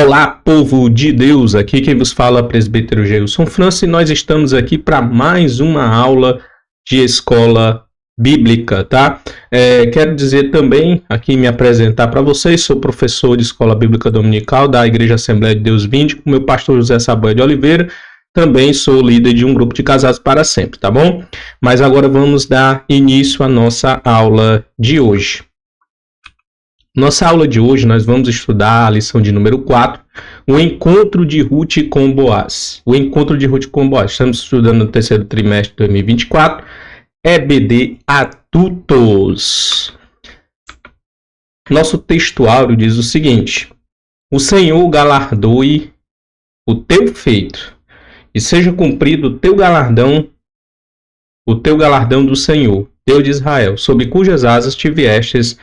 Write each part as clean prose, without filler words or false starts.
Olá, povo de Deus, aqui quem vos fala é o presbítero Geilson França e nós estamos aqui para mais uma aula de escola bíblica, tá? Quero dizer também, aqui me apresentar para vocês, sou professor de escola bíblica dominical da Igreja Assembleia de Deus Vinde, com meu pastor José Saboia de Oliveira, também sou líder de um grupo de casados para sempre, tá bom? Mas agora vamos dar início à nossa aula de hoje. Nossa aula de hoje nós vamos estudar a lição de número 4, o encontro de Ruth com Boaz. O encontro de Ruth com Boaz. Estamos estudando no terceiro trimestre de 2024, EBD Adultos. Nosso textuário diz o seguinte: o Senhor galardoe o teu feito, e seja cumprido o teu galardão do Senhor, Deus de Israel, sob cujas asas te viestes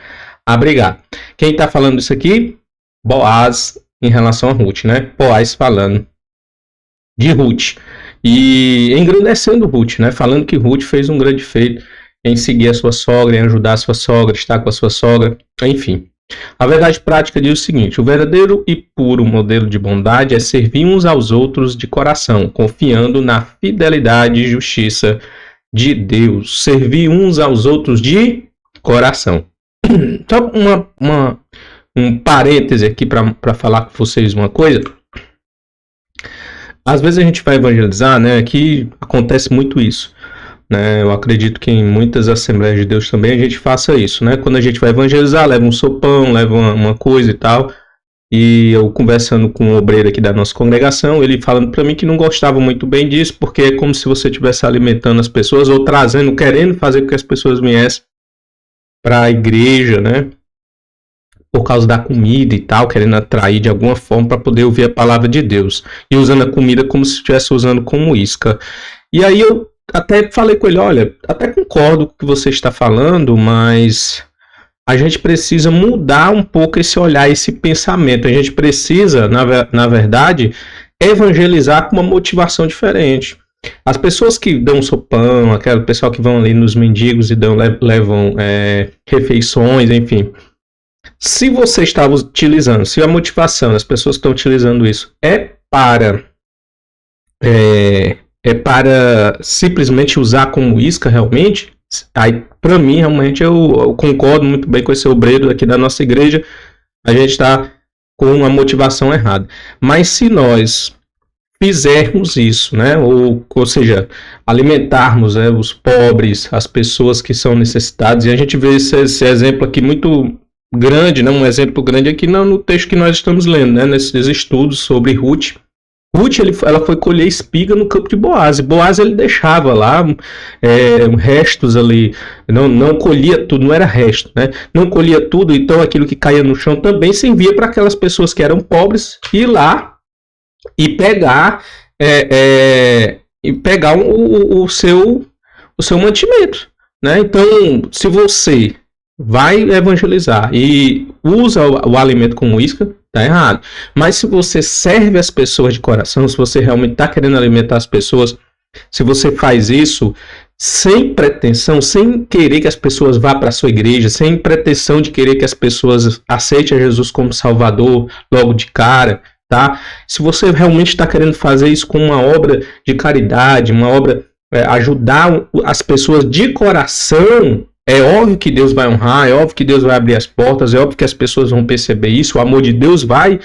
abrigar. Quem está falando isso aqui? Boaz, em relação a Ruth, né? Boaz falando de Ruth. E engrandecendo Ruth, né? Falando que Ruth fez um grande feito em seguir a sua sogra, em ajudar a sua sogra, estar com a sua sogra, enfim. A verdade prática diz o seguinte: o verdadeiro e puro modelo de bondade é servir uns aos outros de coração, confiando na fidelidade e justiça de Deus. Servir uns aos outros de coração. Só um parêntese aqui para falar com vocês uma coisa. Às vezes a gente vai evangelizar, né? Aqui acontece muito isso, né? Eu acredito que em muitas Assembleias de Deus também a gente faça isso, né? Quando a gente vai evangelizar, leva um sopão, leva uma coisa e tal. E eu conversando com um obreiro aqui da nossa congregação, ele falando para mim que não gostava muito bem disso, porque é como se você estivesse alimentando as pessoas ou trazendo, querendo fazer com que as pessoas viessem para a igreja, né? Por causa da comida e tal, querendo atrair de alguma forma para poder ouvir a palavra de Deus. E usando a comida como se estivesse usando como isca. E aí eu até falei com ele: olha, até concordo com o que você está falando, mas a gente precisa mudar um pouco esse olhar, esse pensamento. A gente precisa, na verdade, evangelizar com uma motivação diferente. As pessoas que dão sopão, aquele pessoal que vão ali nos mendigos e levam refeições, enfim. Se você está utilizando, se a motivação das pessoas que estão utilizando isso é para simplesmente usar como isca realmente, aí para mim realmente eu concordo muito bem com esse obreiro aqui da nossa igreja. A gente está com uma motivação errada. Mas se nós fizermos isso, né? Ou seja, alimentarmos, né, os pobres, as pessoas que são necessitadas, e a gente vê esse exemplo aqui muito grande, né? Um exemplo grande aqui no texto que nós estamos lendo, né? Nesses estudos sobre Ruth. Ruth, ela foi colher espiga no campo de Boaz, e Boaz ele deixava lá restos ali, não colhia tudo, não era resto, né? Não colhia tudo, então aquilo que caía no chão também servia para aquelas pessoas que eram pobres ir lá e pegar o seu mantimento, né? Então, se você vai evangelizar e usa o alimento como isca, tá errado. Mas se você serve as pessoas de coração, se você realmente está querendo alimentar as pessoas, se você faz isso sem pretensão, sem querer que as pessoas vá para a sua igreja, sem pretensão de querer que as pessoas aceitem a Jesus como Salvador logo de cara, tá? Se você realmente está querendo fazer isso com uma obra de caridade, uma obra, ajudar as pessoas de coração, é óbvio que Deus vai honrar, é óbvio que Deus vai abrir as portas, é óbvio que as pessoas vão perceber isso, o amor de Deus vai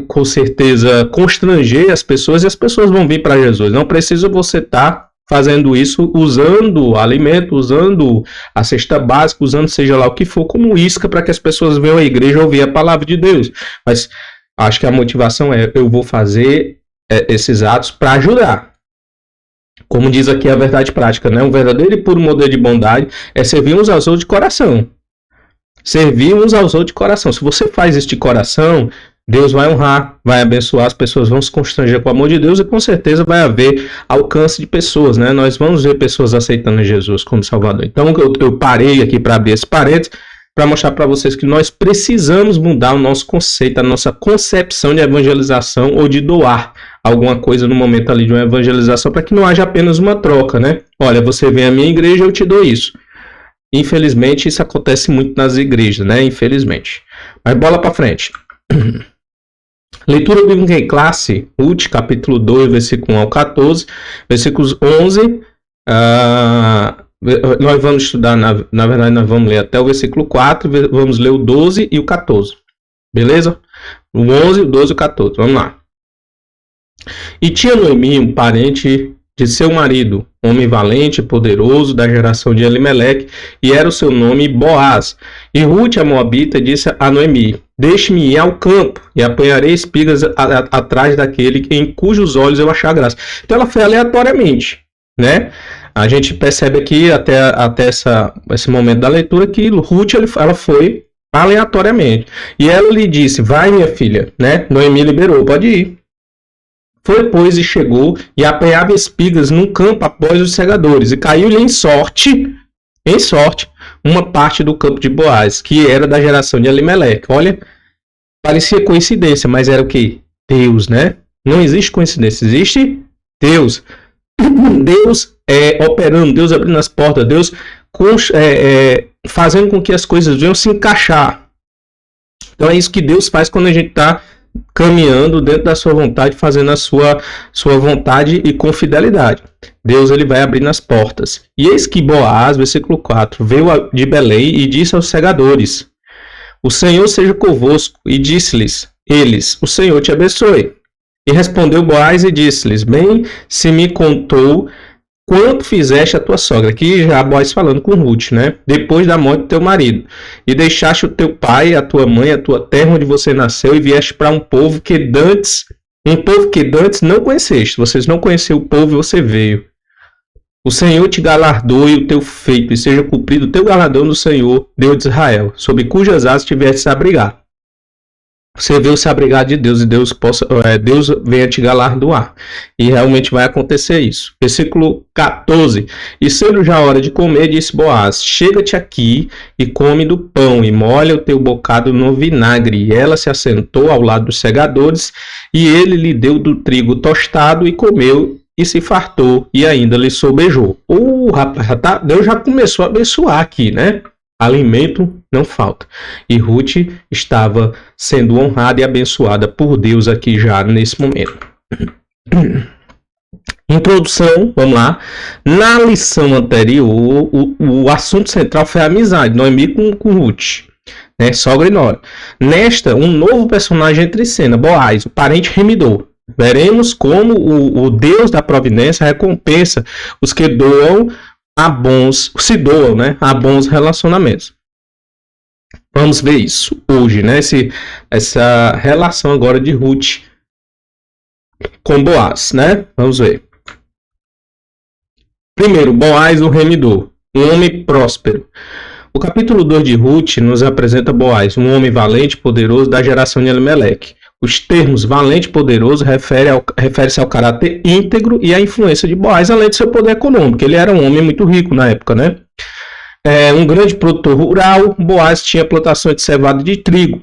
com certeza constranger as pessoas e as pessoas vão vir para Jesus. Não precisa você estar fazendo isso usando alimento, usando a cesta básica, usando seja lá o que for como isca para que as pessoas venham à igreja ouvir a palavra de Deus. Mas acho que a motivação eu vou fazer esses atos para ajudar. Como diz aqui a verdade prática, né? Um verdadeiro e puro modelo de bondade é servir uns aos outros de coração. Servir uns aos outros de coração. Se você faz isso de coração, Deus vai honrar, vai abençoar, as pessoas vão se constranger com o amor de Deus e com certeza vai haver alcance de pessoas, né? Nós vamos ver pessoas aceitando Jesus como Salvador. Então eu parei aqui para abrir esse parênteses para mostrar para vocês que nós precisamos mudar o nosso conceito, a nossa concepção de evangelização ou de doar alguma coisa no momento ali de uma evangelização, para que não haja apenas uma troca, né? Olha, você vem à minha igreja, eu te dou isso. Infelizmente, isso acontece muito nas igrejas, né? Infelizmente. Mas bola para frente. Leitura bíblica em classe, Ruth, capítulo 2, versículo 1 ao 14, versículos 11, nós vamos estudar, na verdade nós vamos ler até o versículo 4, vamos ler o 12 e o 14, beleza? O 11, o 12 e o 14, vamos lá. E tinha Noemi um parente de seu marido, homem valente e poderoso da geração de Elimeleque, e era o seu nome Boaz. E Ruth, a moabita, disse a Noemi: deixe-me ir ao campo, e apanharei espigas atrás daquele em cujos olhos eu achar graça. Então ela foi aleatoriamente, né? A gente percebe aqui, até esse momento da leitura, que Ruth ela foi aleatoriamente. E ela lhe disse: vai, minha filha, né? Noemi liberou, pode ir. Foi, pois, e chegou, e apanhava espigas num campo após os segadores, e caiu-lhe em sorte, uma parte do campo de Boaz, que era da geração de Elimeleque. Olha, parecia coincidência, mas era o quê? Deus, né? Não existe coincidência, existe Deus. Deus operando, Deus abrindo as portas, Deus fazendo com que as coisas venham se encaixar. Então é isso que Deus faz quando a gente está caminhando dentro da sua vontade, fazendo a sua vontade e com fidelidade. Deus ele vai abrindo as portas. E eis que Boaz, versículo 4, veio de Belém e disse aos segadores: o Senhor seja convosco. E disse-lhes eles: o Senhor te abençoe. E respondeu Boaz e disse-lhes: bem se me contou quanto fizeste a tua sogra. Aqui já Boaz falando com Ruth, né? Depois da morte do teu marido. E deixaste o teu pai, a tua mãe, a tua terra onde você nasceu, e vieste para um povo que dantes não conheceste. Vocês não conheceram o povo e você veio. O Senhor te galardoe o teu feito, e seja cumprido o teu galardão do Senhor, Deus de Israel, sob cujas asas tiveste a abrigar. Você veio se abrigar de Deus, e Deus venha te galardoar. E realmente vai acontecer isso. Versículo 14. E sendo já a hora de comer, disse Boaz: chega-te aqui e come do pão, e molha o teu bocado no vinagre. E ela se assentou ao lado dos segadores, e ele lhe deu do trigo tostado, e comeu, e se fartou, e ainda lhe sobejou. Rapaz, Deus já começou a abençoar aqui, né? Alimento não falta. E Ruth estava sendo honrada e abençoada por Deus aqui já nesse momento. Introdução, vamos lá. Na lição anterior, o assunto central foi a amizade, Noemi com Ruth, né? Sogra e nora. Nesta, um novo personagem entra em cena, Boaz, o parente remidor. Veremos como o Deus da providência recompensa os que se doam, né, a bons relacionamentos. Vamos ver isso hoje, né? Essa relação agora de Ruth com Boaz, né? Vamos ver. Primeiro, Boaz, o remidor, um homem próspero. O capítulo 2 de Ruth nos apresenta Boaz, um homem valente e poderoso da geração de Elimeleque. Os termos valente e poderoso refere-se ao caráter íntegro e à influência de Boaz, além de seu poder econômico. Ele era um homem muito rico na época, né? Um grande produtor rural, Boaz tinha plantações de cevada e de trigo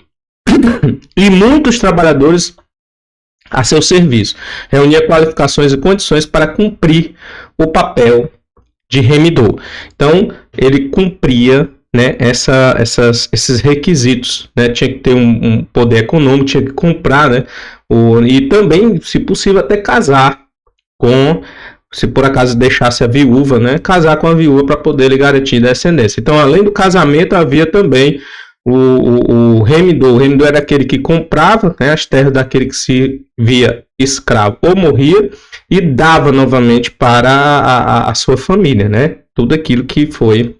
e muitos trabalhadores a seu serviço. Reunia qualificações e condições para cumprir o papel de remidor. Então, ele cumpria, né, esses requisitos, né? Tinha que ter um poder econômico, tinha que comprar, né? E também, se possível, até casar com, se por acaso deixasse a viúva, né? Casar com a viúva para poder lhe garantir descendência. Então, além do casamento, havia também o remidor. O remidor era aquele que comprava, né, as terras daquele que se via escravo ou morria e dava novamente para a sua família, né? Tudo aquilo que foi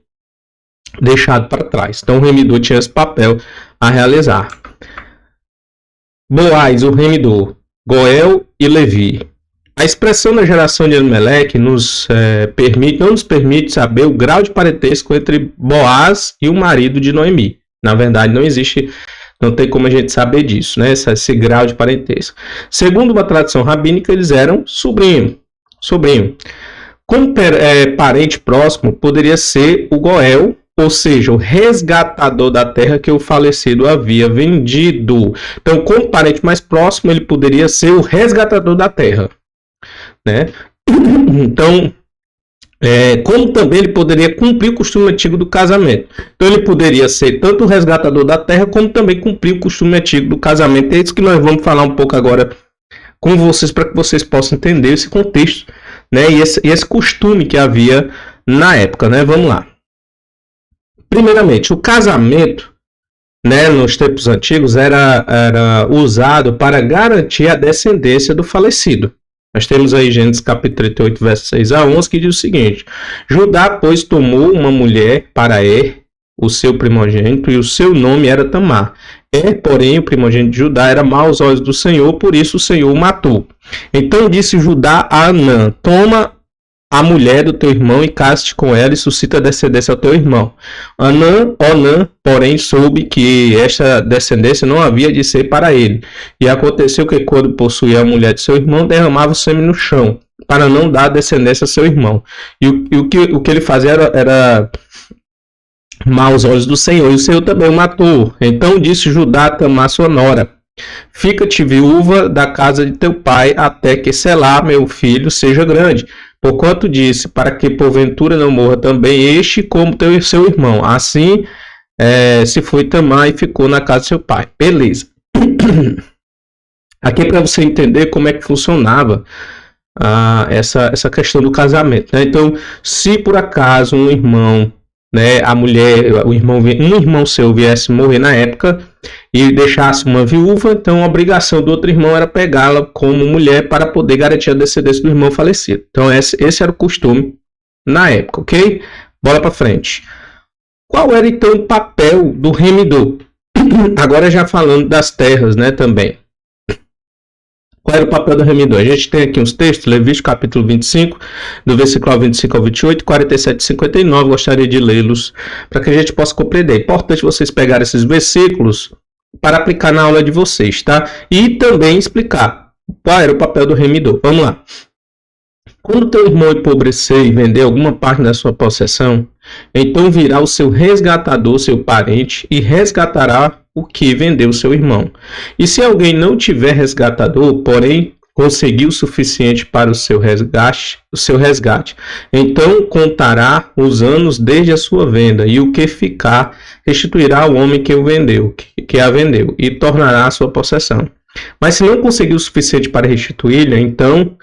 deixado para trás. Então o remidor tinha esse papel a realizar. Boaz, o remidor, Goel e Levi. A expressão da geração de Elimeleque não nos permite saber o grau de parentesco entre Boaz e o marido de Noemi. Na verdade, não tem como a gente saber disso, né? Esse grau de parentesco. Segundo uma tradição rabínica, eles eram sobrinho. Como parente próximo, poderia ser o Goel, ou seja, o resgatador da terra que o falecido havia vendido. Então, como parente mais próximo, ele poderia ser o resgatador da terra, né? Então, Como também ele poderia cumprir o costume antigo do casamento. Então ele poderia ser tanto o resgatador da terra, como também cumprir o costume antigo do casamento. É isso que nós vamos falar um pouco agora com vocês, para que vocês possam entender esse contexto, né, e esse costume que havia na época, né? Vamos lá. Primeiramente, o casamento, né, nos tempos antigos era usado para garantir a descendência do falecido. Nós temos aí Gênesis capítulo 38, verso 6 a 11, que diz o seguinte: Judá, pois, tomou uma mulher para o seu primogênito, e o seu nome era Tamar. Porém, o primogênito de Judá era mau aos olhos do Senhor, por isso o Senhor o matou. Então disse Judá a Anã: Toma a mulher do teu irmão e case-te com ela e suscita descendência ao teu irmão. Onã, porém, soube que esta descendência não havia de ser para ele. E aconteceu que, quando possuía a mulher de seu irmão, derramava o sêmen no chão, para não dar descendência a seu irmão. E o que ele fazia era mau aos olhos do Senhor, e o Senhor também o matou. Então disse Judá a Tamar, sua nora: Fica-te viúva da casa de teu pai, até que Selá, meu filho, seja grande. Porquanto disse, para que porventura não morra também este como seu irmão. Assim se foi Tamar e ficou na casa de seu pai. Beleza. Aqui é para você entender como é que funcionava essa questão do casamento, né? Então, se por acaso um irmão, né, a mulher, um irmão seu viesse morrer na época e deixasse uma viúva, então a obrigação do outro irmão era pegá-la como mulher para poder garantir a descendência do irmão falecido. Então esse era o costume na época, ok? Bola para frente. Qual era então o papel do remidor? Agora já falando das terras, né, também. Qual era o papel do remidor? A gente tem aqui uns textos, Levítico capítulo 25, do versículo 25 ao 28, 47 e 59, gostaria de lê-los para que a gente possa compreender. É importante vocês pegarem esses versículos para aplicar na aula de vocês, tá? E também explicar qual era o papel do remidor. Vamos lá. Quando teu irmão empobrecer e vender alguma parte da sua possessão, então virá o seu resgatador, seu parente, e resgatará o que vendeu seu irmão. E se alguém não tiver resgatador, porém conseguiu o suficiente para o seu resgate, então contará os anos desde a sua venda, e o que ficar restituirá ao homem que o vendeu, que a vendeu, e tornará a sua possessão. Mas se não conseguiu o suficiente para restituí-la, então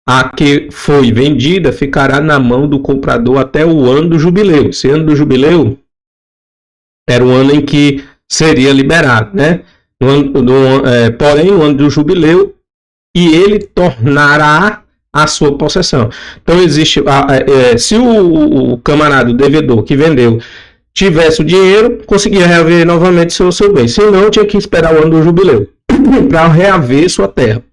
a que foi vendida ficará na mão do comprador até o ano do jubileu. Esse ano do jubileu era o ano em que seria liberado, né? Porém, no ano do jubileu, e ele tornará a sua possessão. Então, existe, se o camarada, o devedor que vendeu, tivesse o dinheiro, conseguia reaver novamente seu bem. Se não, tinha que esperar o ano do jubileu para reaver sua terra.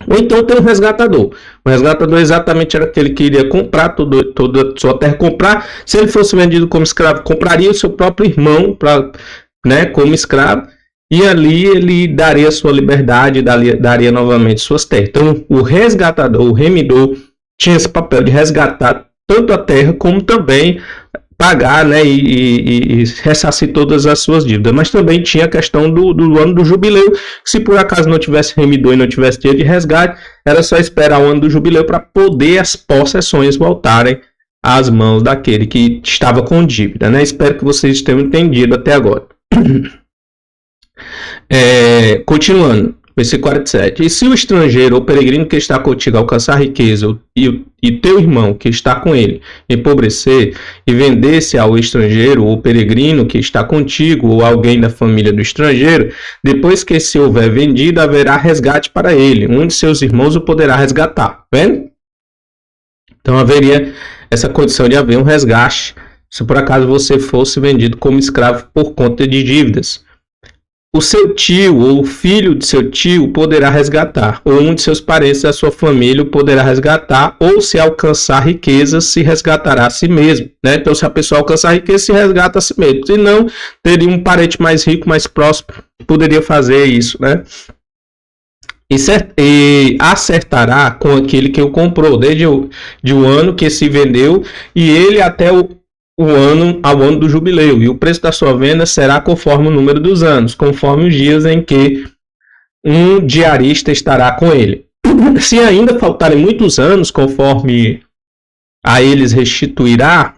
Ou então tem um resgatador. O resgatador exatamente era aquele que iria comprar toda a sua terra, comprar. Se ele fosse vendido como escravo, compraria o seu próprio irmão como escravo, e ali ele daria sua liberdade, daria novamente suas terras. Então o resgatador, o remidor, tinha esse papel de resgatar tanto a terra como também pagar, né, e ressarcir todas as suas dívidas. Mas também tinha a questão do ano do jubileu. Se por acaso não tivesse remidor e não tivesse dinheiro de resgate, era só esperar o ano do jubileu para poder as possessões voltarem às mãos daquele que estava com dívida, né? Espero que vocês tenham entendido até agora. Continuando. Versículo 47. E se o estrangeiro ou peregrino que está contigo alcançar riqueza e teu irmão que está com ele empobrecer e vender-se ao estrangeiro ou peregrino que está contigo ou alguém da família do estrangeiro, depois que se houver vendido, haverá resgate para ele. Um de seus irmãos o poderá resgatar. Vendo? Então haveria essa condição de haver um resgate se por acaso você fosse vendido como escravo por conta de dívidas. O seu tio ou o filho de seu tio poderá resgatar, ou um de seus parentes da sua família poderá resgatar, ou se alcançar riqueza, se resgatará a si mesmo, né? Então, se a pessoa alcançar riqueza, se resgata a si mesmo. Se não, teria um parente mais rico, mais próximo, poderia fazer isso, né? E acertará com aquele que o comprou, desde o ano que se vendeu, e ele até ao ano do jubileu, e o preço da sua venda será conforme o número dos anos, conforme os dias em que um diarista estará com ele. Se ainda faltarem muitos anos, conforme a eles restituirá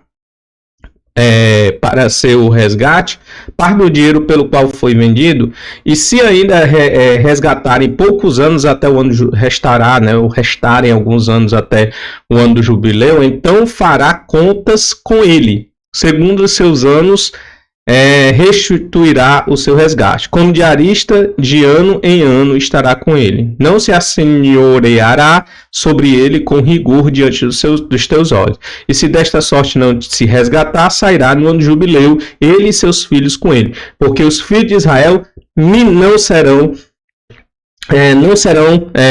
para seu resgate parte do dinheiro pelo qual foi vendido, e se ainda resgatarem poucos anos até o ano restará, né, ou restarem alguns anos até o ano do jubileu, então fará contas com ele, segundo os seus anos, restituirá o seu resgate. Como diarista, de ano em ano estará com ele. Não se assenhoreará sobre ele com rigor diante dos teus olhos. E se desta sorte não se resgatar, sairá no ano do jubileu, ele e seus filhos com ele. Porque os filhos de Israel não serão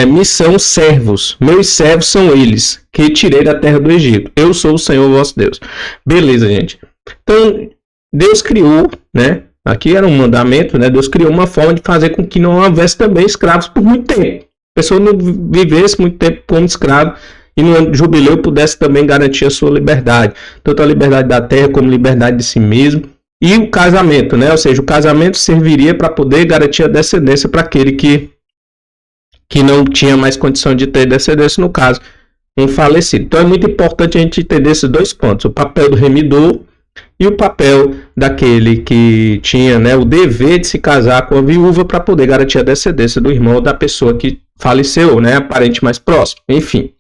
me são servos, meus servos são eles, que tirei da terra do Egito. Eu sou o Senhor vosso Deus. Beleza, gente. Então, Deus criou, né? Aqui era um mandamento, né? Deus criou uma forma de fazer com que não houvesse também escravos por muito tempo. A pessoa não vivesse muito tempo como escravo e no ano de jubileu pudesse também garantir a sua liberdade. Tanto a liberdade da terra como a liberdade de si mesmo. E o casamento, né? Ou seja, o casamento serviria para poder garantir a descendência para aquele que não tinha mais condição de ter descendência, no caso, um falecido. Então é muito importante a gente entender esses dois pontos. O papel do remidor e o papel daquele que tinha, né, o dever de se casar com a viúva para poder garantir a descendência do irmão ou da pessoa que faleceu, né, parente mais próximo. Enfim.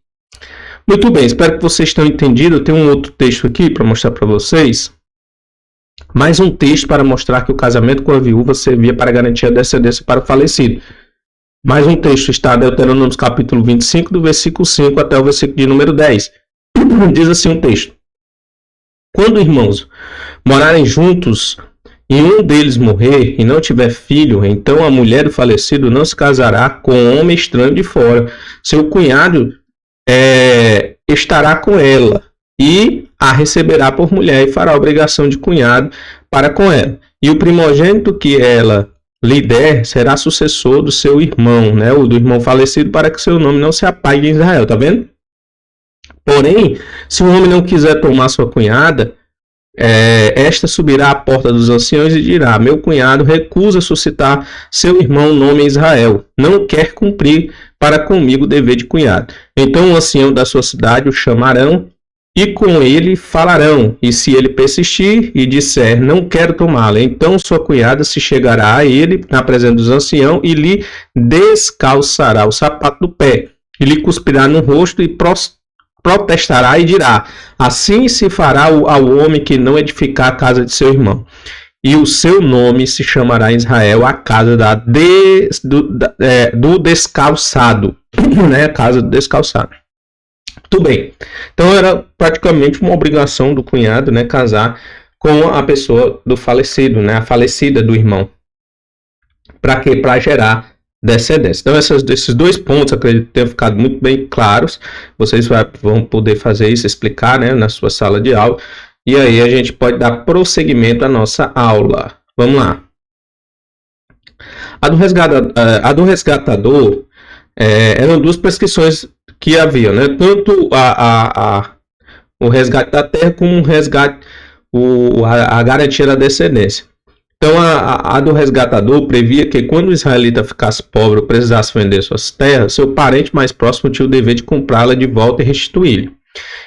Muito bem, espero que vocês tenham entendido. Eu tenho um outro texto aqui para mostrar para vocês. Mais um texto para mostrar que o casamento com a viúva servia para garantir a descendência para o falecido. Mais um texto está em Deuteronômio capítulo 25, do versículo 5 até o versículo de número 10. Diz assim um texto. Quando irmãos morarem juntos e um deles morrer e não tiver filho, então a mulher do falecido não se casará com um homem estranho de fora. Seu cunhado estará com ela e a receberá por mulher e fará obrigação de cunhado para com ela. E o primogênito que ela lhe der será sucessor do seu irmão, né, ou do irmão falecido, para que seu nome não se apague em Israel. Tá vendo? Porém, se o homem não quiser tomar sua cunhada, esta subirá à porta dos anciãos e dirá: meu cunhado recusa suscitar seu irmão nome em Israel, não quer cumprir para comigo o dever de cunhado. Então o ancião da sua cidade o chamarão e com ele falarão, e se ele persistir e disser não quero tomá-la, então sua cunhada se chegará a ele na presença dos anciãos e lhe descalçará o sapato do pé, e lhe cuspirá no rosto e protestará e dirá: assim se fará ao homem que não edificar a casa de seu irmão. E o seu nome se chamará em Israel a casa do descalçado, né? A casa do descalçado. Tudo bem. Então era praticamente uma obrigação do cunhado, né, casar com a pessoa do falecido, né, a falecida do irmão. Para quê? Para gerar descendência. Então esses dois pontos, acredito que tenham ficado muito bem claros. Vocês vão poder fazer isso, explicar, né, na sua sala de aula. E aí a gente pode dar prosseguimento à nossa aula. Vamos lá. A do resgatador eram duas prescrições que havia, né? Tanto o resgate da terra como o resgate, a garantia da descendência. Então a do resgatador previa que quando o israelita ficasse pobre ou precisasse vender suas terras, seu parente mais próximo tinha o dever de comprá-la de volta e restituí-la.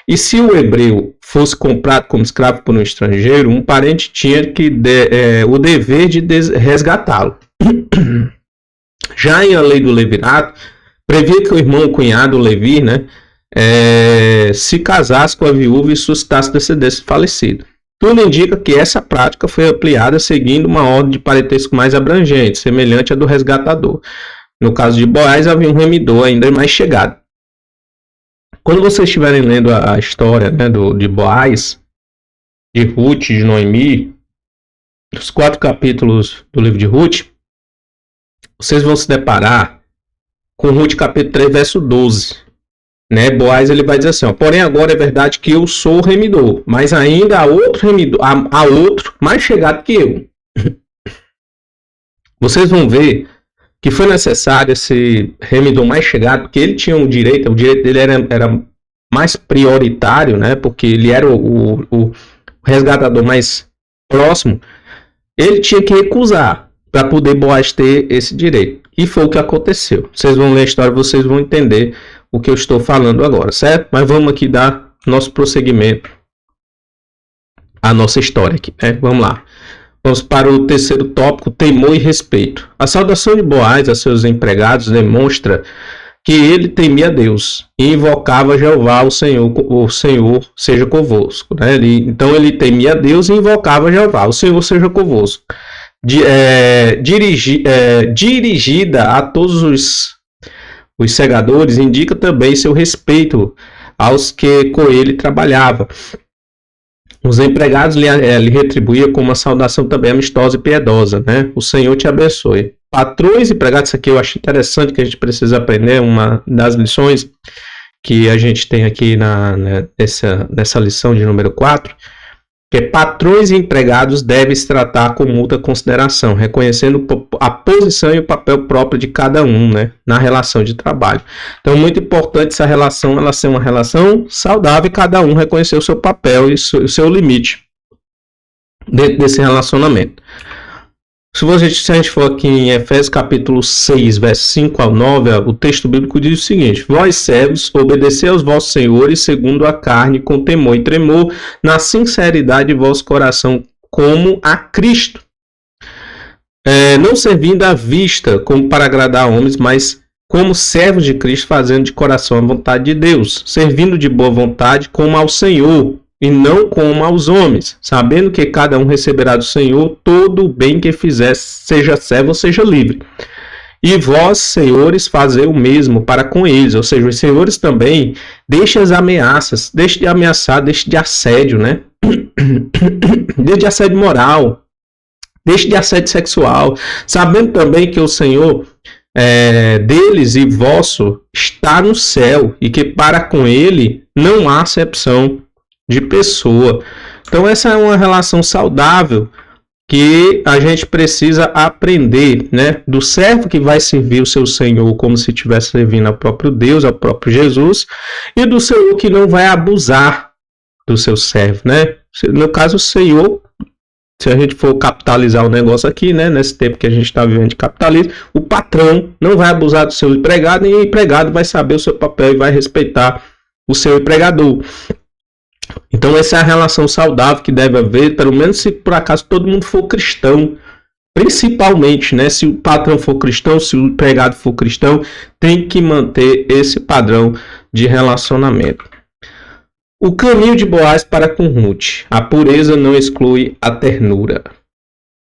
E se o hebreu fosse comprado como escravo por um estrangeiro, um parente tinha o dever de resgatá-lo. Já em a lei do levirato, previa que o irmão, o cunhado, o Levi, né, se casasse com a viúva e suscitasse descendência do falecido. Tudo indica que essa prática foi ampliada seguindo uma ordem de parentesco mais abrangente, semelhante à do resgatador. No caso de Boaz, havia um remidor ainda mais chegado. Quando vocês estiverem lendo a história, né, de Boaz, de Ruth, de Noemi, os 4 capítulos do livro de Ruth, vocês vão se deparar com Ruth capítulo 3, verso 12. Né? Boaz ele vai dizer assim, ó, porém agora é verdade que eu sou o remidor, mas ainda há outro remidor, há outro mais chegado que eu. Vocês vão ver que foi necessário esse remidor mais chegado, porque ele tinha o direito dele era mais prioritário, né? Porque ele era o resgatador mais próximo. Ele tinha que recusar para poder Boaz ter esse direito. E foi o que aconteceu. Vocês vão ler a história, vocês vão entender o que eu estou falando agora, certo? Mas vamos aqui dar nosso prosseguimento, a nossa história aqui, né? Vamos lá. Vamos para o terceiro tópico, temor e respeito. A saudação de Boaz a seus empregados demonstra que ele temia a Deus e invocava Jeová, o Senhor seja convosco. Né? Então ele temia a Deus e invocava Jeová, o Senhor seja convosco. Dirigida a todos os segadores, indica também seu respeito aos que com ele trabalhava. Os empregados lhe retribuíam com uma saudação também amistosa e piedosa, né? O Senhor te abençoe. Patrões e empregados, isso aqui eu acho interessante, que a gente precisa aprender, uma das lições que a gente tem aqui nessa lição de número 4, que patrões e empregados devem se tratar com muita consideração, reconhecendo a posição e o papel próprio de cada um, né, na relação de trabalho. Então, muito importante essa relação, ela ser uma relação saudável e cada um reconhecer o seu papel e o seu limite dentro desse relacionamento. Se a gente for aqui em Efésios capítulo 6, versos 5 ao 9, o texto bíblico diz o seguinte: Vós, servos, obedecei aos vossos senhores segundo a carne, com temor e tremor, na sinceridade de vosso coração, como a Cristo. Não servindo à vista, como para agradar a homens, mas como servos de Cristo, fazendo de coração a vontade de Deus, servindo de boa vontade, como ao Senhor, e não como aos homens, sabendo que cada um receberá do Senhor todo o bem que fizer, seja servo ou seja livre. E vós, senhores, fazei o mesmo para com eles, ou seja, os senhores também, deixem as ameaças, deixem de ameaçar, deixem de assédio, né? Deixem de assédio moral, deixem de assédio sexual, sabendo também que o Senhor deles e vosso está no céu, e que para com ele não há acepção de pessoa. Então essa é uma relação saudável que a gente precisa aprender, né? Do servo que vai servir o seu Senhor como se estivesse servindo ao próprio Deus, ao próprio Jesus, e do Senhor que não vai abusar do seu servo, né? No caso, o Senhor, se a gente for capitalizar o negócio aqui, né? Nesse tempo que a gente está vivendo de capitalismo, o patrão não vai abusar do seu empregado, e o empregado vai saber o seu papel e vai respeitar o seu empregador. Então essa é a relação saudável que deve haver, pelo menos se por acaso todo mundo for cristão, principalmente, né? Se o patrão for cristão, se o empregado for cristão, tem que manter esse padrão de relacionamento. O caminho de Boaz para com Ruth. A pureza não exclui a ternura.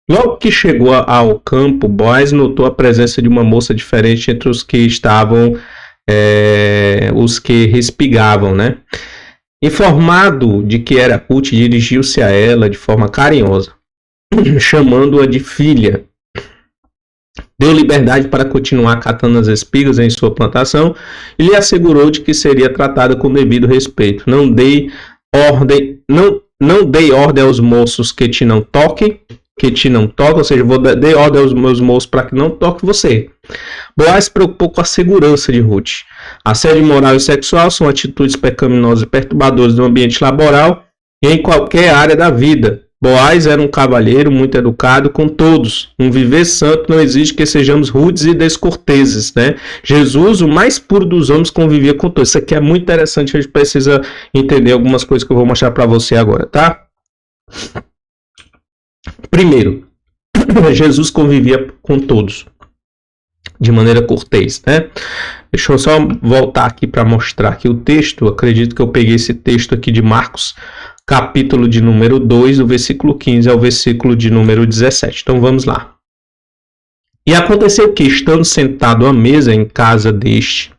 Logo que chegou ao campo, Boaz notou a presença de uma moça diferente entre os que estavam, os que respigavam, né? Informado de que era Ruth, dirigiu-se a ela de forma carinhosa, chamando-a de filha. Deu liberdade para continuar catando as espigas em sua plantação e lhe assegurou de que seria tratada com devido respeito. Não dei ordem aos moços que te não toquem, ou seja, dei ordem aos meus moços para que não toque você. Boaz se preocupou com a segurança de Ruth. Assédio moral e sexual são atitudes pecaminosas e perturbadoras no ambiente laboral e em qualquer área da vida. Boaz era um cavalheiro muito educado com todos. Um viver santo não exige que sejamos rudes e descorteses, né? Jesus, o mais puro dos homens, convivia com todos. Isso aqui é muito interessante, a gente precisa entender algumas coisas que eu vou mostrar para você agora, tá? Primeiro, Jesus convivia com todos de maneira cortês, né? Deixa eu só voltar aqui para mostrar aqui o texto. Eu acredito que eu peguei esse texto aqui de Marcos, capítulo de número 2, do versículo 15 ao versículo de número 17. Então vamos lá. E aconteceu que, estando sentado à mesa em casa deste,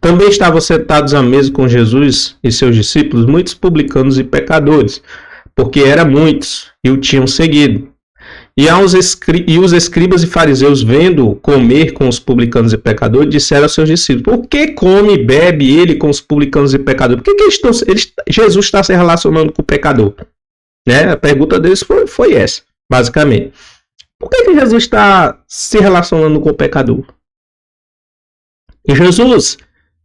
também estavam sentados à mesa com Jesus e seus discípulos muitos publicanos e pecadores, porque eram muitos e o tinham seguido. E os escribas e fariseus, vendo comer com os publicanos e pecadores, disseram aos seus discípulos: por que come e bebe ele com os publicanos e pecadores? Por que Jesus está se relacionando com o pecador? Né? A pergunta deles foi essa, basicamente. Por que Jesus está se relacionando com o pecador? E Jesus,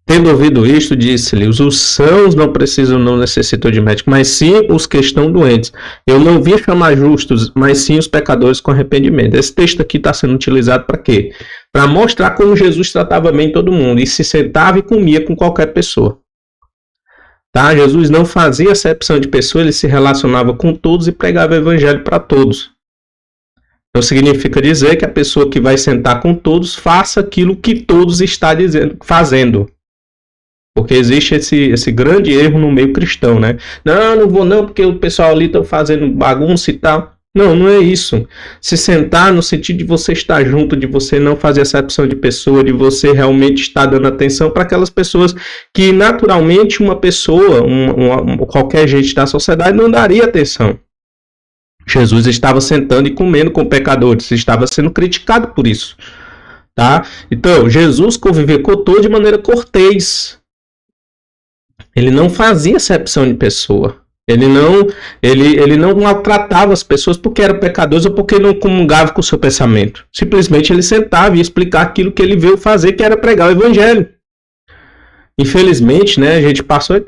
tendo ouvido isto, disse-lhe: os sãos não necessitam de médico, mas sim os que estão doentes. Eu não vim chamar justos, mas sim os pecadores com arrependimento. Esse texto aqui está sendo utilizado para quê? Para mostrar como Jesus tratava bem todo mundo e se sentava e comia com qualquer pessoa. Tá? Jesus não fazia acepção de pessoa, ele se relacionava com todos e pregava o evangelho para todos. Então significa dizer que a pessoa que vai sentar com todos faça aquilo que todos estão fazendo. Porque existe esse grande erro no meio cristão, né? Não vou não, porque o pessoal ali está fazendo bagunça e tal. Não é isso. Se sentar no sentido de você estar junto, de você não fazer acepção de pessoa, de você realmente estar dando atenção para aquelas pessoas que naturalmente uma pessoa, qualquer gente da sociedade não daria atenção. Jesus estava sentando e comendo com pecadores, estava sendo criticado por isso. Tá? Então, Jesus convivia com todos de maneira cortês. Ele não fazia acepção de pessoa. Ele não maltratava as pessoas porque eram pecadores ou porque não comungava com o seu pensamento. Simplesmente ele sentava e ia explicar aquilo que ele veio fazer, que era pregar o evangelho. Infelizmente, né, a gente passou e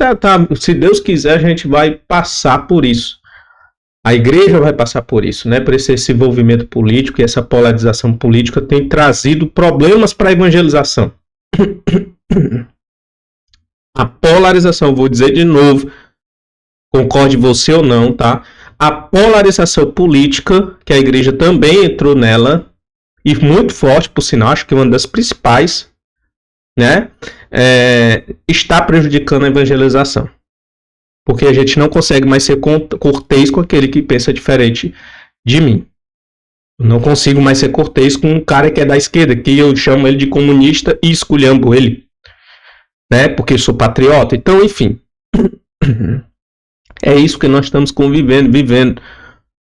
se Deus quiser, a gente vai passar por isso. A igreja vai passar por isso, né? Por esse envolvimento político e essa polarização política tem trazido problemas para a evangelização. A polarização, vou dizer de novo, concorde você ou não, tá? A polarização política, que a igreja também entrou nela, e muito forte, por sinal, acho que é uma das principais, né? Está prejudicando a evangelização. Porque a gente não consegue mais ser cortês com aquele que pensa diferente de mim. Eu não consigo mais ser cortês com um cara que é da esquerda, que eu chamo ele de comunista e esculhambo ele. Né? Porque eu sou patriota. Então, enfim. É isso que nós estamos vivendo.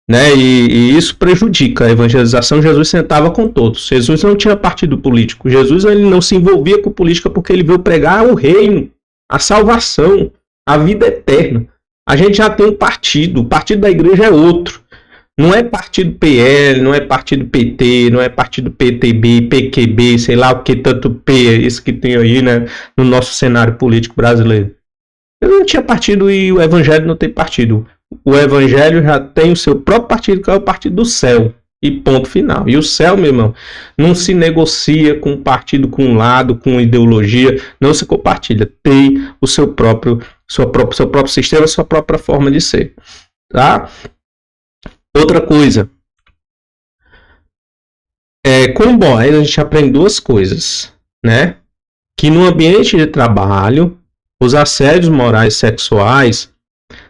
Né? E isso prejudica a evangelização. Jesus sentava com todos. Jesus não tinha partido político. Jesus ele não se envolvia com política porque ele veio pregar o reino, a salvação, a vida eterna. A gente já tem um partido. O partido da igreja é outro. Não é partido PL, não é partido PT, não é partido PTB, PQB, sei lá o que, tanto P, esse que tem aí, né, no nosso cenário político brasileiro. Eu não tinha partido e o evangelho não tem partido. O evangelho já tem o seu próprio partido, que é o partido do céu. E ponto final. E o céu, meu irmão, não se negocia com um partido, com um lado, com ideologia, não se compartilha. Tem o seu próprio sistema, sua própria forma de ser. Tá? Outra coisa. Com Boaz a gente aprende duas coisas, né? Que no ambiente de trabalho, os assédios morais e sexuais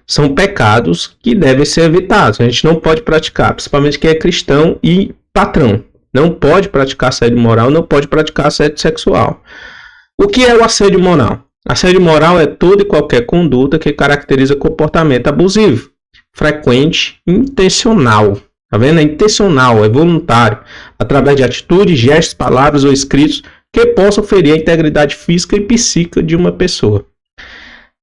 são pecados que devem ser evitados. A gente não pode praticar, principalmente quem é cristão e patrão. Não pode praticar assédio moral, não pode praticar assédio sexual. O que é o assédio moral? Assédio moral é toda e qualquer conduta que caracteriza comportamento abusivo, frequente, intencional. Tá vendo? É intencional, é voluntário, através de atitudes, gestos, palavras ou escritos que possam ferir a integridade física e psíquica de uma pessoa.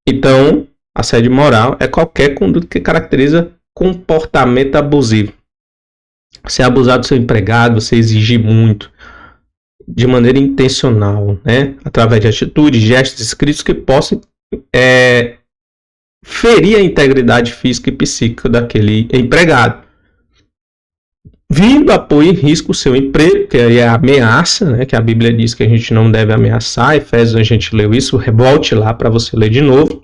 Então, assédio moral é qualquer conduta que caracteriza comportamento abusivo. Você abusar do seu empregado, você exigir muito, de maneira intencional, né? Através de atitudes, gestos, escritos que possam ferir a integridade física e psíquica daquele empregado. Vindo a pôr em risco o seu emprego, que é a ameaça, né? Que a Bíblia diz que a gente não deve ameaçar. Efésios a gente leu isso, volte lá para você ler de novo.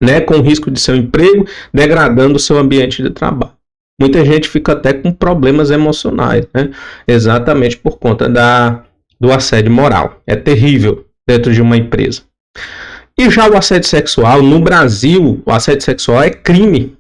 Né, com o risco de seu emprego, degradando o seu ambiente de trabalho. Muita gente fica até com problemas emocionais, né, exatamente por conta do assédio moral. É terrível dentro de uma empresa. E já o assédio sexual, no Brasil, o assédio sexual é crime.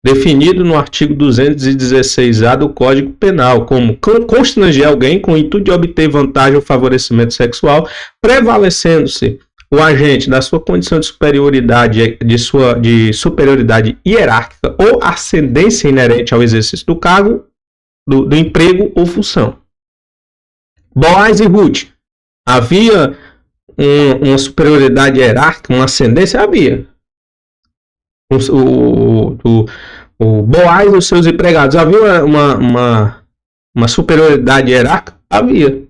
Definido no artigo 216A do Código Penal, como constranger alguém com o intuito de obter vantagem ou favorecimento sexual, prevalecendo-se o agente da sua condição de superioridade, de superioridade hierárquica ou ascendência inerente ao exercício do cargo, do emprego ou função. Boaz e Ruth, havia uma superioridade hierárquica, uma ascendência? Havia. O Boaz e os seus empregados, havia uma superioridade hierárquica? Havia.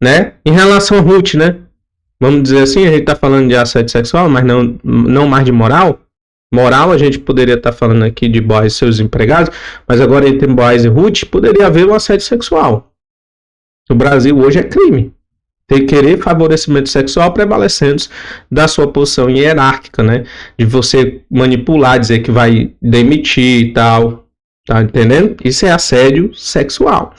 Né? Em relação a Ruth, né? Vamos dizer assim, a gente está falando de assédio sexual, mas não mais de moral. Moral, a gente poderia estar falando aqui de Boaz e seus empregados, mas agora entre Boaz e Ruth, poderia haver um assédio sexual. No Brasil hoje é crime. querer favorecimento sexual prevalecendo da sua posição hierárquica, né? De você manipular, dizer que vai demitir e tal. Tá entendendo? Isso é assédio sexual.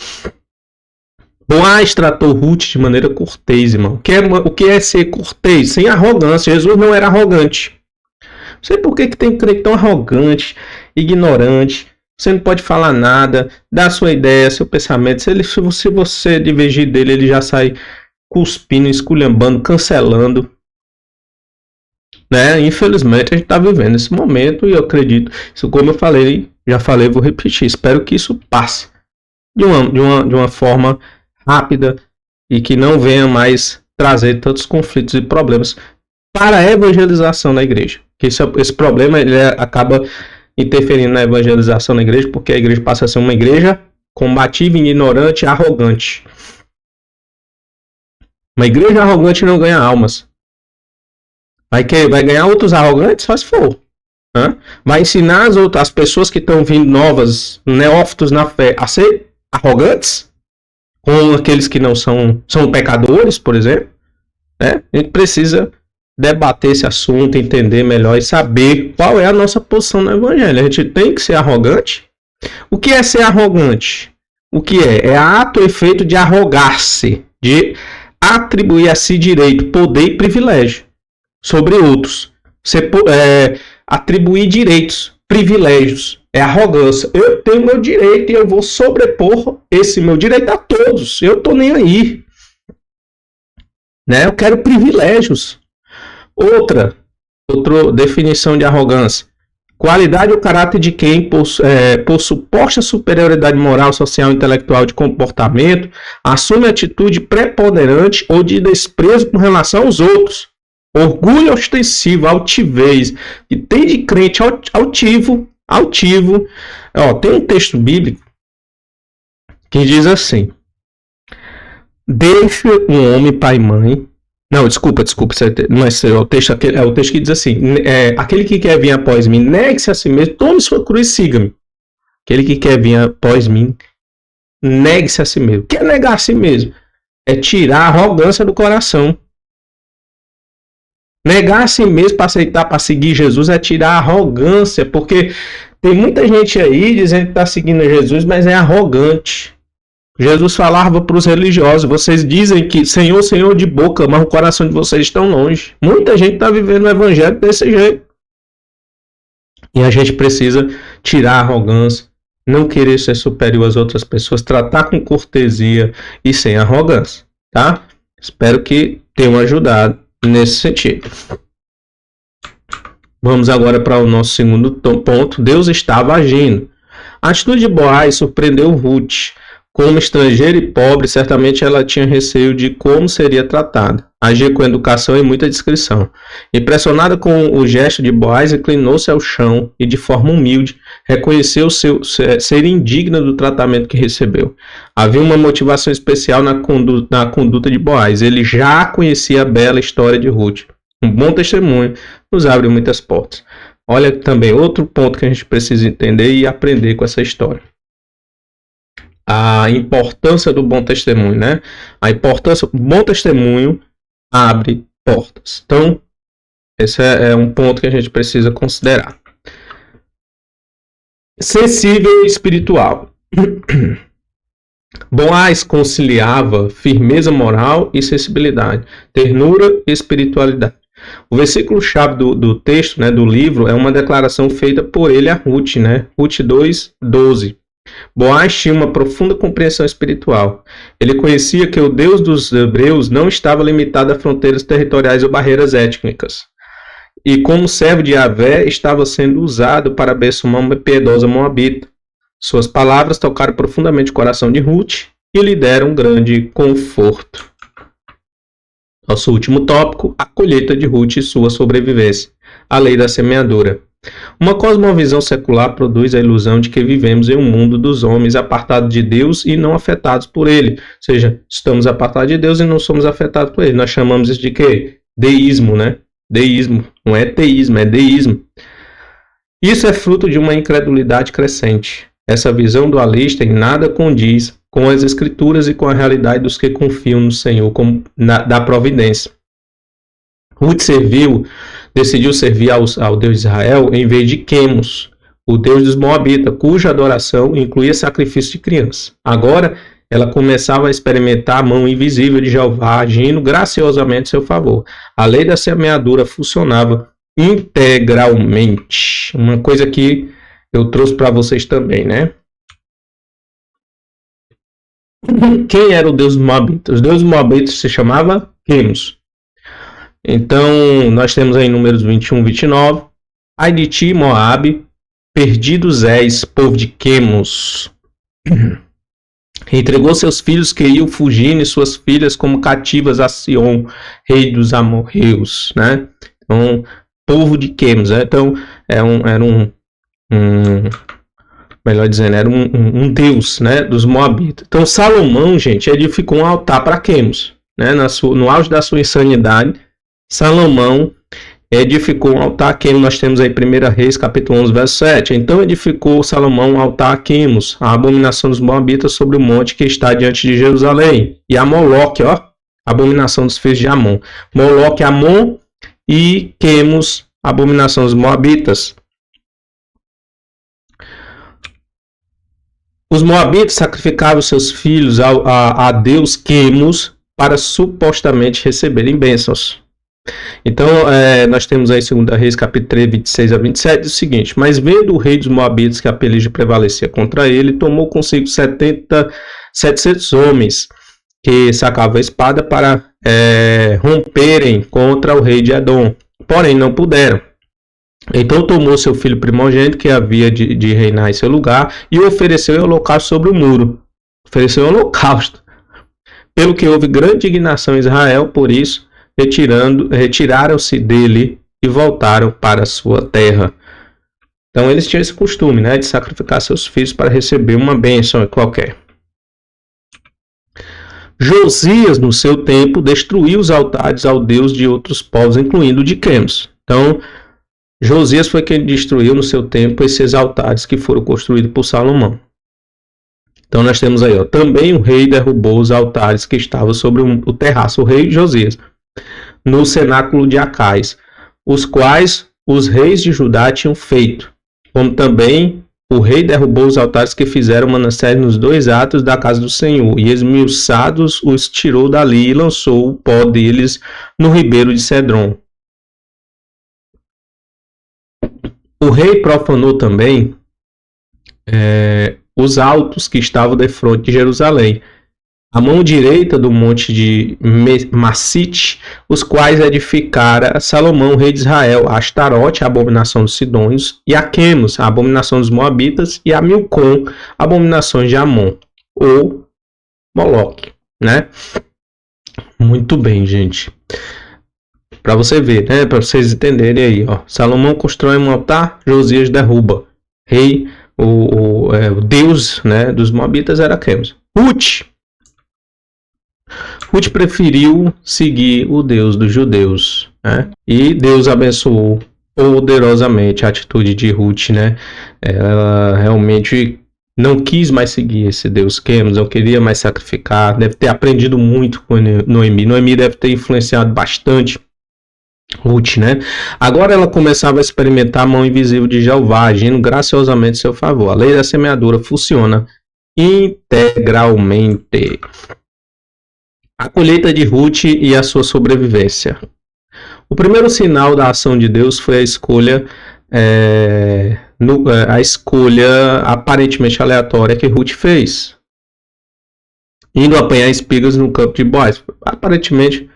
Boaz tratou Ruth de maneira cortês, irmão. O que é ser cortês? Sem arrogância. Jesus não era arrogante. Não sei por que tem crente tão arrogante, ignorante. Você não pode falar nada, dar sua ideia, seu pensamento. Se você divergir dele, ele já sai cuspindo, esculhambando, cancelando. Né? Infelizmente, a gente está vivendo esse momento e eu acredito. Isso, como eu falei, já falei, vou repetir. Espero que isso passe de uma forma rápida e que não venha mais trazer tantos conflitos e problemas para a evangelização na igreja. Que esse problema ele acaba interferindo na evangelização na igreja, porque a igreja passa a ser uma igreja combativa, ignorante e arrogante. Uma igreja arrogante não ganha almas. Vai ganhar outros arrogantes? Só se for. Né? Vai ensinar as pessoas que estão vindo novas, neófitos na fé, a ser arrogantes? Com aqueles que não são pecadores, por exemplo. Né? A gente precisa debater esse assunto, entender melhor e saber qual é a nossa posição no evangelho. A gente tem que ser arrogante? O que é ser arrogante? O que é? É ato ou efeito de arrogar-se, de atribuir a si direito, poder e privilégio sobre outros. Atribuir direitos, privilégios. É arrogância. Eu tenho meu direito e eu vou sobrepor esse meu direito a todos. Eu tô nem aí. Né? Eu quero privilégios. Outra definição de arrogância. Qualidade ou caráter de quem, por suposta superioridade moral, social, intelectual, de comportamento, assume atitude preponderante ou de desprezo com relação aos outros. Orgulho ostensivo, altivez, que tem de crente altivo. Ó, tem um texto bíblico que diz assim: deixa um homem pai e mãe. Não, desculpa, não é o texto, é o texto que diz assim: aquele que quer vir após mim, negue-se a si mesmo, tome sua cruz e siga-me. Aquele que quer vir após mim, negue-se a si mesmo. Quer negar a si mesmo? É tirar a arrogância do coração. Negar a si mesmo para aceitar, para seguir Jesus, é tirar a arrogância, porque tem muita gente aí dizendo que está seguindo Jesus, mas é arrogante. Jesus falava para os religiosos: vocês dizem que Senhor, Senhor de boca, mas o coração de vocês está longe. Muita gente está vivendo o evangelho desse jeito. E a gente precisa tirar a arrogância, não querer ser superior às outras pessoas, tratar com cortesia e sem arrogância, tá? Espero que tenham ajudado nesse sentido. Vamos agora para o nosso segundo ponto. Deus estava agindo. A atitude de Boaz surpreendeu Ruth. Como estrangeira e pobre, certamente ela tinha receio de como seria tratada. Agia com educação e muita discrição. Impressionada com o gesto de Boaz, inclinou-se ao chão e, de forma humilde, reconheceu ser indigna do tratamento que recebeu. Havia uma motivação especial na conduta de Boaz. Ele já conhecia a bela história de Ruth. Um bom testemunho nos abre muitas portas. Olha também outro ponto que a gente precisa entender e aprender com essa história. A importância do bom testemunho, né? A importância do bom testemunho abre portas. Então, esse é um ponto que a gente precisa considerar. Sensível e espiritual. Boaz conciliava firmeza moral e sensibilidade, ternura e espiritualidade. O versículo-chave do texto, né, do livro, é uma declaração feita por ele a Ruth, né? Ruth 2:12. Boaz tinha uma profunda compreensão espiritual. Ele conhecia que o Deus dos hebreus não estava limitado a fronteiras territoriais ou barreiras étnicas. E como servo de Yahvé, estava sendo usado para abençoar uma piedosa moabita. Suas palavras tocaram profundamente o coração de Ruth e lhe deram grande conforto. Nosso último tópico, a colheita de Ruth e sua sobrevivência. A lei da semeadura. Uma cosmovisão secular produz a ilusão de que vivemos em um mundo dos homens apartados de Deus e não afetados por ele. Ou seja, estamos apartados de Deus e não somos afetados por ele. Nós chamamos isso de quê? Deísmo, né? Deísmo. Não é teísmo, é deísmo. Isso é fruto de uma incredulidade crescente. Essa visão dualista em nada condiz com as escrituras e com a realidade dos que confiam no Senhor da providência. Ruth decidiu servir ao Deus de Israel em vez de Quemos, o Deus dos Moabitas, cuja adoração incluía sacrifício de crianças. Agora, ela começava a experimentar a mão invisível de Jeová agindo graciosamente em seu favor. A lei da semeadura funcionava integralmente. Uma coisa que eu trouxe para vocês também, né? Quem era o Deus dos Moabitas? O Deus dos Moabitas se chamava Quemos. Então, nós temos aí números 21, 29. Ai de ti, Moabe, perdidos és, povo de Quemos. Entregou seus filhos que iam fugindo e suas filhas como cativas a Sion, rei dos amorreus, né? Então, povo de Quemos, né? Então, melhor dizendo, era um deus, né, dos Moabitas. Então, Salomão, gente, edificou um altar para Quemos, né? No auge da sua insanidade, Salomão edificou um altar a Quemos. Nós temos aí 1 Reis, capítulo 11, verso 7. Então edificou Salomão um altar a Quemos, a abominação dos Moabitas, sobre o monte que está diante de Jerusalém. E a Moloque, ó, a abominação dos filhos de Amon. Moloque, Amon, e Quemos, a abominação dos Moabitas. Os Moabitas sacrificavam seus filhos a Deus Quemos para supostamente receberem bênçãos. Então, nós temos aí 2 Reis, capítulo 3, 26 a 27, diz o seguinte: mas vendo o rei dos Moabitas que a peleja prevalecia contra ele, tomou consigo 700 homens que sacavam a espada para romperem contra o rei de Edom. Porém, não puderam. Então tomou seu filho primogênito, que havia de reinar em seu lugar, e o ofereceu em holocausto sobre o muro. Ofereceu em holocausto. Pelo que houve grande indignação em Israel, por isso retiraram-se dele e voltaram para a sua terra. Então eles tinham esse costume, né, de sacrificar seus filhos para receber uma bênção qualquer. Josias, no seu tempo, destruiu os altares ao Deus de outros povos, incluindo o de Quemos. Então, Josias foi quem destruiu no seu tempo esses altares que foram construídos por Salomão. Então nós temos aí, ó, também o rei derrubou os altares que estavam sobre o terraço, o rei Josias, no cenáculo de Acais, os quais os reis de Judá tinham feito, como também o rei derrubou os altares que fizeram Manassés nos 2 atos da casa do Senhor, e esmiuçados os tirou dali e lançou o pó deles no ribeiro de Cedron. O rei profanou também os altos que estavam defronte de Jerusalém, a mão direita do monte de Massite, os quais edificara Salomão, rei de Israel, a Astarote, a abominação dos Sidônios, e a Quemos, a abominação dos Moabitas, e a Milcom, a abominação de Amon, ou Moloque, né? Muito bem, gente. Para você ver, né? Para vocês entenderem aí, ó. Salomão constrói um altar, Josias derruba. Rei, o Deus, né, dos Moabitas era Quemos. Ruth preferiu seguir o Deus dos judeus, né? E Deus abençoou poderosamente a atitude de Ruth, né? Ela realmente não quis mais seguir esse Deus Quemos, não queria mais sacrificar, deve ter aprendido muito com Noemi. Noemi deve ter influenciado bastante Ruth, né? Agora ela começava a experimentar a mão invisível de Jeová, agindo graciosamente em seu favor. A lei da semeadura funciona integralmente. A colheita de Ruth e a sua sobrevivência. O primeiro sinal da ação de Deus foi a escolha aparentemente aleatória que Ruth fez, indo apanhar espigas no campo de Boaz. Aparentemente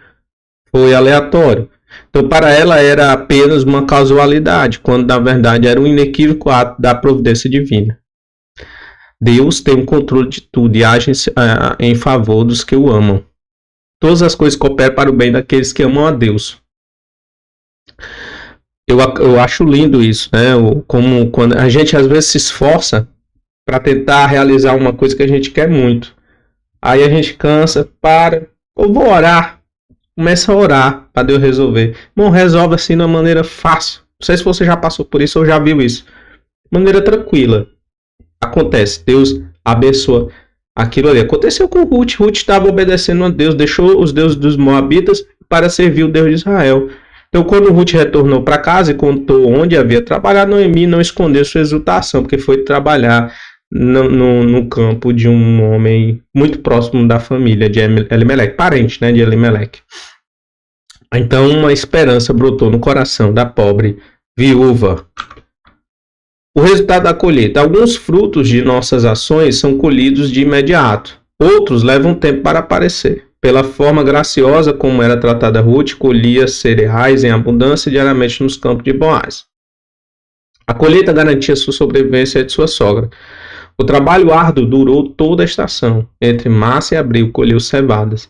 foi aleatório. Então para ela era apenas uma casualidade, quando na verdade era um inequívoco ato da providência divina. Deus tem o controle de tudo e age em favor dos que o amam. Todas as coisas cooperam para o bem daqueles que amam a Deus. Eu acho lindo isso, né? Como quando a gente às vezes se esforça para tentar realizar uma coisa que a gente quer muito. Aí a gente cansa, eu vou orar. Começa a orar para Deus resolver. Não resolve assim de uma maneira fácil. Não sei se você já passou por isso ou já viu isso. De maneira tranquila. Acontece. Deus abençoa. aquilo ali. Aconteceu com Ruth. Ruth estava obedecendo a Deus, deixou os deuses dos Moabitas para servir o Deus de Israel. Então, quando Ruth retornou para casa e contou onde havia trabalhado, Noemi não escondeu sua exultação, porque foi trabalhar no campo de um homem muito próximo da família de Elimeleque, parente, né, de Elimeleque. Então, uma esperança brotou no coração da pobre viúva. O resultado da colheita. Alguns frutos de nossas ações são colhidos de imediato. Outros levam tempo para aparecer. Pela forma graciosa como era tratada Ruth, colhia cereais em abundância diariamente nos campos de Boaz. A colheita garantia sua sobrevivência e de sua sogra. O trabalho árduo durou toda a estação. Entre março e abril colheu cevadas.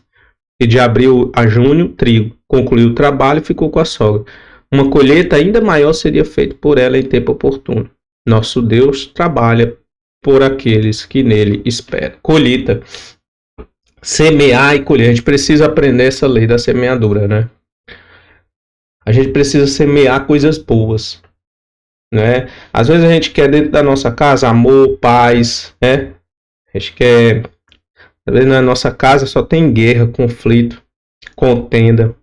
E de abril a junho, trigo. Concluiu o trabalho e ficou com a sogra. Uma colheita ainda maior seria feita por ela em tempo oportuno. Nosso Deus trabalha por aqueles que nele esperam. Colheita. Semear e colher. A gente precisa aprender essa lei da semeadura, né? A gente precisa semear coisas boas, né? Às vezes a gente quer dentro da nossa casa amor, paz, né? A gente quer... Às vezes na nossa casa só tem guerra, conflito, contenda,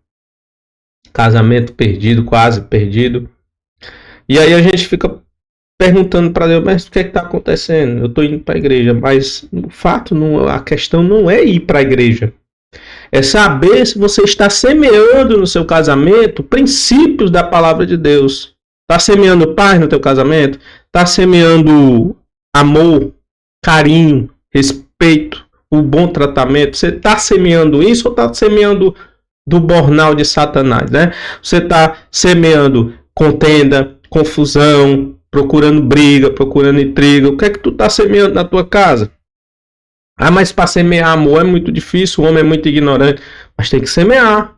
casamento perdido, quase perdido. E aí a gente fica perguntando para Deus, mas o que está acontecendo? Eu estou indo para a igreja, mas o fato, a questão não é ir para a igreja. É saber se você está semeando no seu casamento princípios da palavra de Deus. Está semeando paz no teu casamento? Está semeando amor, carinho, respeito, o bom tratamento? Você está semeando isso ou está semeando do bornal de Satanás, né? Você está semeando contenda, confusão, procurando briga, procurando intriga. O que é que tu está semeando na tua casa? Ah, mas para semear amor é muito difícil, o homem é muito ignorante. Mas tem que semear.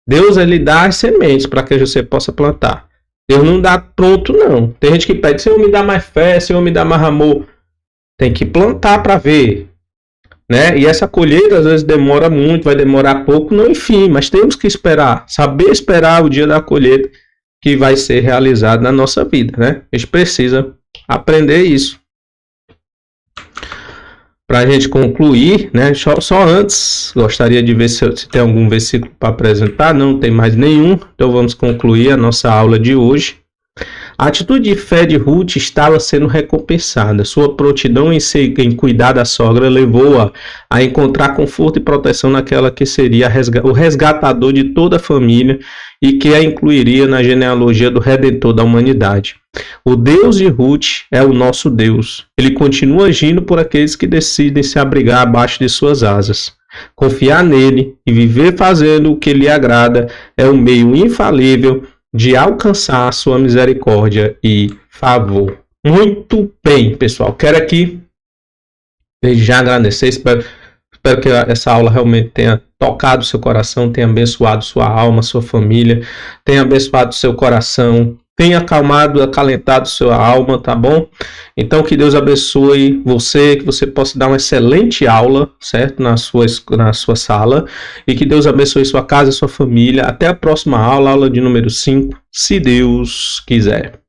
Deus, ele dá as sementes para que você possa plantar. Deus não dá pronto, não. Tem gente que pede, Senhor, me dá mais fé, Senhor, me dá mais amor. Tem que plantar para ver, né? E essa colheita às vezes demora muito, vai demorar pouco, não, enfim, mas temos que esperar, saber esperar o dia da colheita que vai ser realizado na nossa vida, né? A gente precisa aprender isso. Para a gente concluir, né? Só antes, gostaria de ver se tem algum versículo para apresentar. Não tem mais nenhum, então vamos concluir a nossa aula de hoje. A atitude de fé de Ruth estava sendo recompensada. Sua prontidão em cuidar da sogra levou-a a encontrar conforto e proteção naquela que seria o resgatador de toda a família e que a incluiria na genealogia do Redentor da humanidade. O Deus de Ruth é o nosso Deus. Ele continua agindo por aqueles que decidem se abrigar abaixo de suas asas. Confiar nele e viver fazendo o que lhe agrada é um meio infalível de alcançar a sua misericórdia e favor. Muito bem, pessoal. Quero aqui desde já agradecer. Espero que essa aula realmente tenha tocado seu coração, tenha abençoado sua alma, sua família, tenha abençoado seu coração, tenha acalentado sua alma, tá bom? Então que Deus abençoe você, que você possa dar uma excelente aula, certo? Na sua sala, e que Deus abençoe sua casa e sua família. Até a próxima aula, aula de número 5, se Deus quiser.